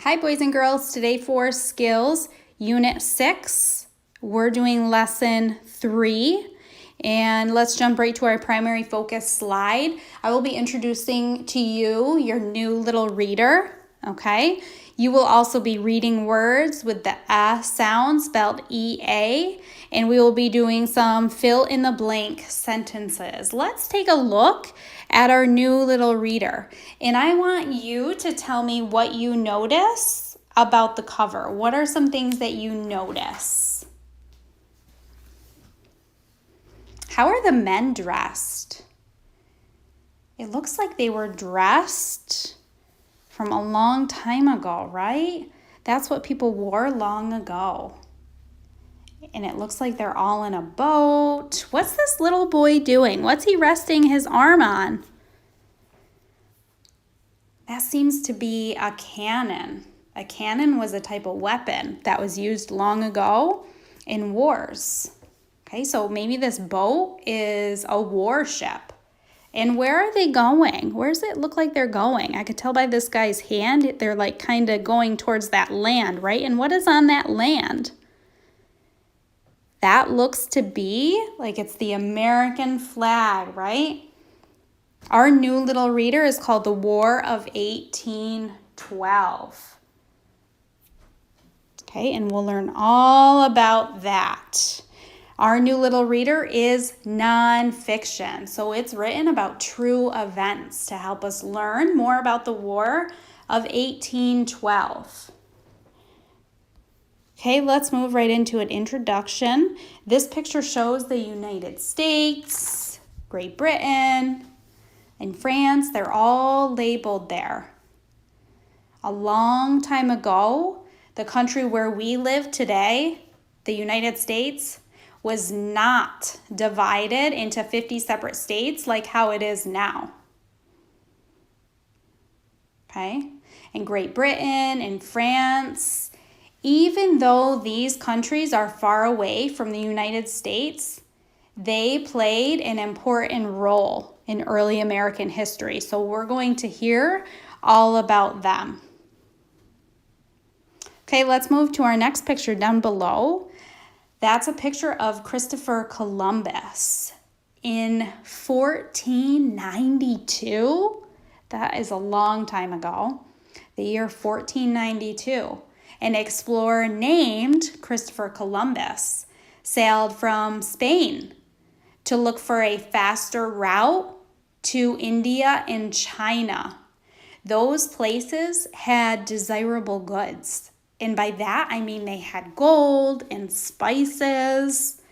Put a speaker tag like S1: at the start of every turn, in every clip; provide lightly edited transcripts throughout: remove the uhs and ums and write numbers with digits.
S1: Hi boys and girls, today for Skills Unit 6, we're doing Lesson 3 and let's jump right to our primary focus slide. I will be introducing to you your new little reader, okay? You will also be reading words with the sound spelled E-A, and we will be doing some fill in the blank sentences. Let's take a look at our new little reader. And I want you to tell me what you notice about the cover. What are some things that you notice? How are the men dressed? It looks like they were dressed from a long time ago, right? That's what people wore long ago. And it looks like they're all in a boat. What's this little boy doing? What's he resting his arm on? That seems to be a cannon. A cannon was a type of weapon that was used long ago in wars. Okay, so maybe this boat is a warship. And where are they going? Where does it look like they're going? I could tell by this guy's hand, they're like kind of going towards that land, right? And what is on that land? That looks to be like it's the American flag, right? Our new little reader is called The War of 1812. Okay, and we'll learn all about that. Our new little reader is nonfiction, so it's written about true events to help us learn more about the War of 1812. Okay, let's move right into an introduction. This picture shows the United States, Great Britain, and France. They're all labeled there. A long time ago, the country where we live today, the United States, was not divided into 50 separate states like how it is now. Okay? And Great Britain and France, even though these countries are far away from the United States, they played an important role in early American history. So we're going to hear all about them. Okay, let's move to our next picture down below. That's a picture of Christopher Columbus in 1492. That is a long time ago. The year 1492. An explorer named Christopher Columbus sailed from Spain to look for a faster route to India and China. Those places had desirable goods. And by that, I mean they had gold and spices.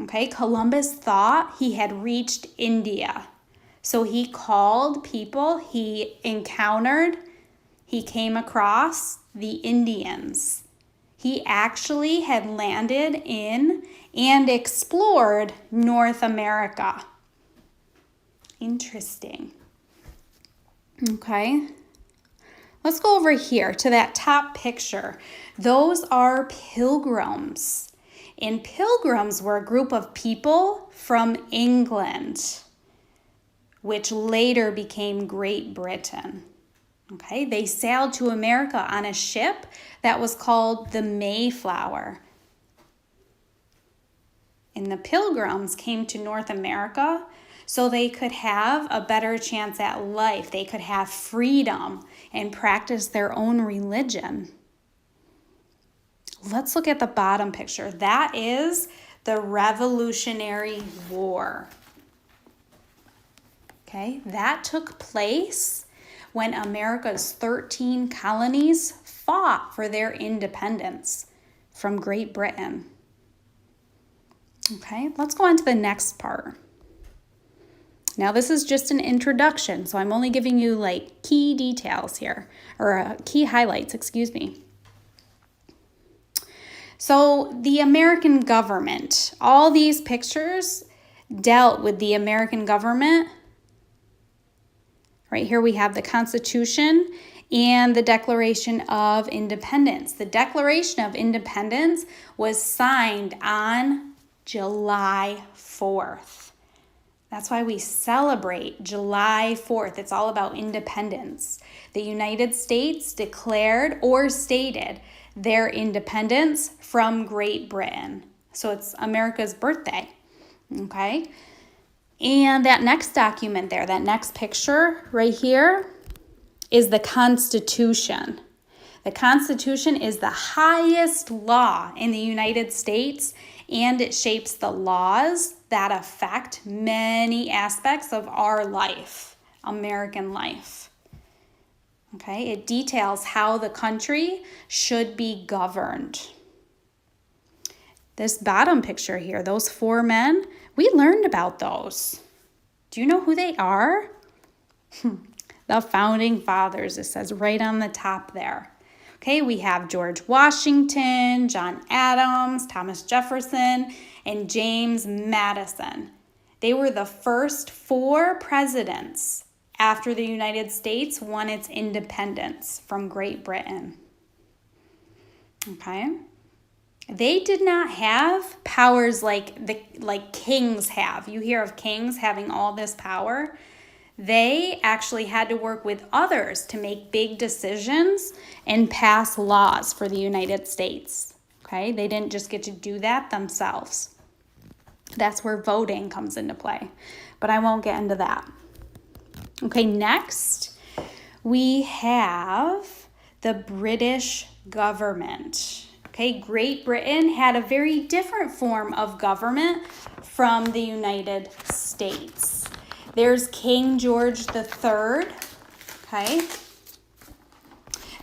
S1: Okay, Columbus thought he had reached India. So he called people he encountered. He came across the Indians. He actually had landed in and explored North America. Interesting. Okay. Let's go over here to that top picture. Those are pilgrims. And pilgrims were a group of people from England, which later became Great Britain. Okay, they sailed to America on a ship that was called the Mayflower. And the pilgrims came to North America so they could have a better chance at life. They could have freedom and practice their own religion. Let's look at the bottom picture. That is the Revolutionary War. Okay, that took place when America's 13 colonies fought for their independence from Great Britain. Okay, let's go on to the next part. Now this is just an introduction, so I'm only giving you like key details here, or key highlights, excuse me. So the American government, all these pictures dealt with the American government. Right here we have the Constitution and the Declaration of Independence. The Declaration of Independence was signed on July 4th. That's why we celebrate July 4th. It's all about independence. The United States declared or stated their independence from Great Britain. So it's America's birthday, okay? And that next document there, that next picture right here is the Constitution. The Constitution is the highest law in the United States, and it shapes the laws that affect many aspects of our life, American life. Okay, it details how the country should be governed. This bottom picture here, those 4 men, we learned about those. Do you know who they are? The founding fathers, it says right on the top there. Okay, we have George Washington, John Adams, Thomas Jefferson, and James Madison. They were the first 4 presidents after the United States won its independence from Great Britain. Okay? They did not have powers like kings have. You hear of kings having all this power. They actually had to work with others to make big decisions and pass laws for the United States. Okay? They didn't just get to do that themselves. That's where voting comes into play. But I won't get into that. Okay, next we have the British government. Okay, Great Britain had a very different form of government from the United States. There's King George III, okay?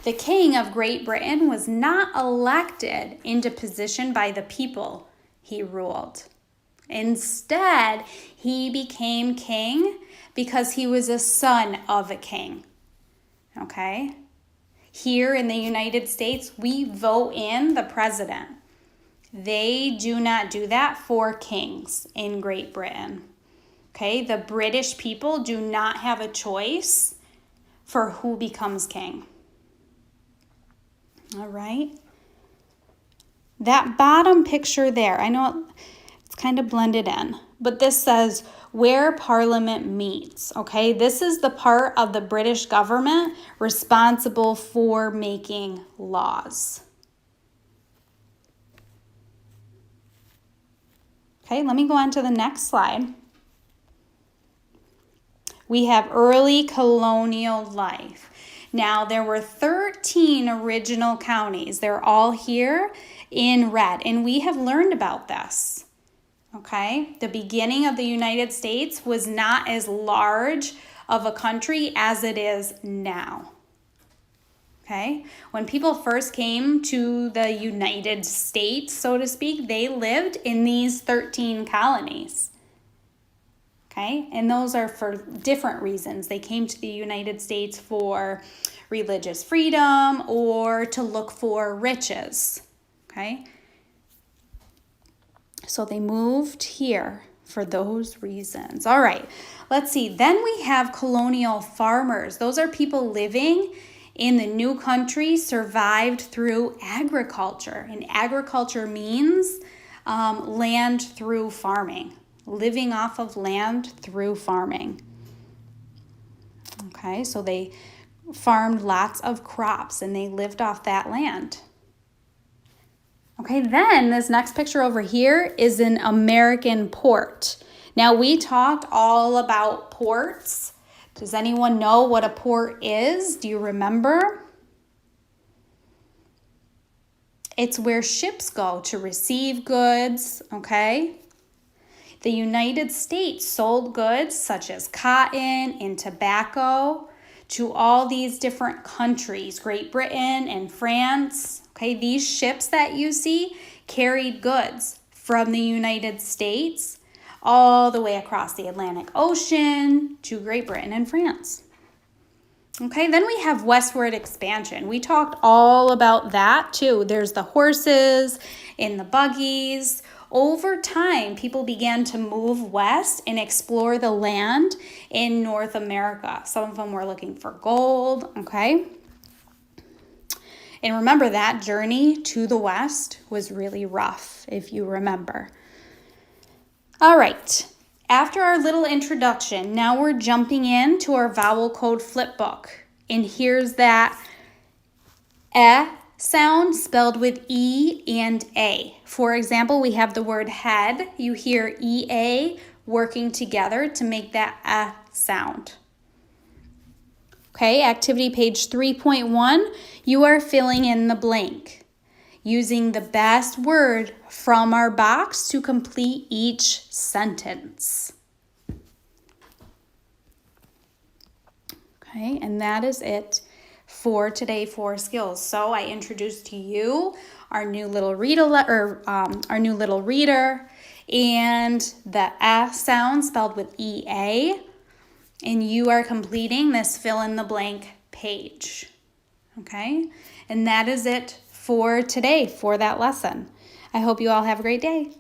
S1: The King of Great Britain was not elected into position by the people he ruled. Instead, he became king because he was a son of a king, okay? Here in the United States, we vote in the president. They do not do that for kings in Great Britain. Okay, the British people do not have a choice for who becomes king. All right. That bottom picture there, I know it's kind of blended in, but this says where Parliament meets. Okay, this is the part of the British government responsible for making laws. Okay, let me go on to the next slide. We have early colonial life. Now, there were 13 original counties. They're all here in red, and we have learned about this. Okay? The beginning of the United States was not as large of a country as it is now. Okay? When people first came to the United States, so to speak, they lived in these 13 colonies. Okay, and those are for different reasons. They came to the United States for religious freedom or to look for riches. Okay, so they moved here for those reasons. All right, let's see. Then we have colonial farmers. Those are people living in the new country, survived through agriculture. And agriculture means land through farming. Living off of land through farming. Okay, so they farmed lots of crops and they lived off that land. Okay, then this next picture over here is an American port. Now we talked all about ports. Does anyone know what a port is? Do you remember? It's where ships go to receive goods, okay? The United States sold goods such as cotton and tobacco to all these different countries, Great Britain and France. Okay, these ships that you see carried goods from the United States all the way across the Atlantic Ocean to Great Britain and France. Okay, then we have westward expansion. We talked all about that too. There's the horses and the buggies. Over time, people began to move west and explore the land in North America. Some of them were looking for gold, okay? And remember, that journey to the west was really rough, if you remember. All right, After our little introduction, now we're jumping into our vowel code flip book. And here's that E sound spelled with E and A. For example, we have the word head. You hear EA working together to make that E sound. Okay, activity page 3.1, you are filling in the blank using the best word from our box to complete each sentence. Okay, and that is it for today for skills. So I introduced to you our new little reader and the S sound spelled with EA, and you are completing this fill in the blank page. Okay, and that is it for today for that lesson. I hope you all have a great day.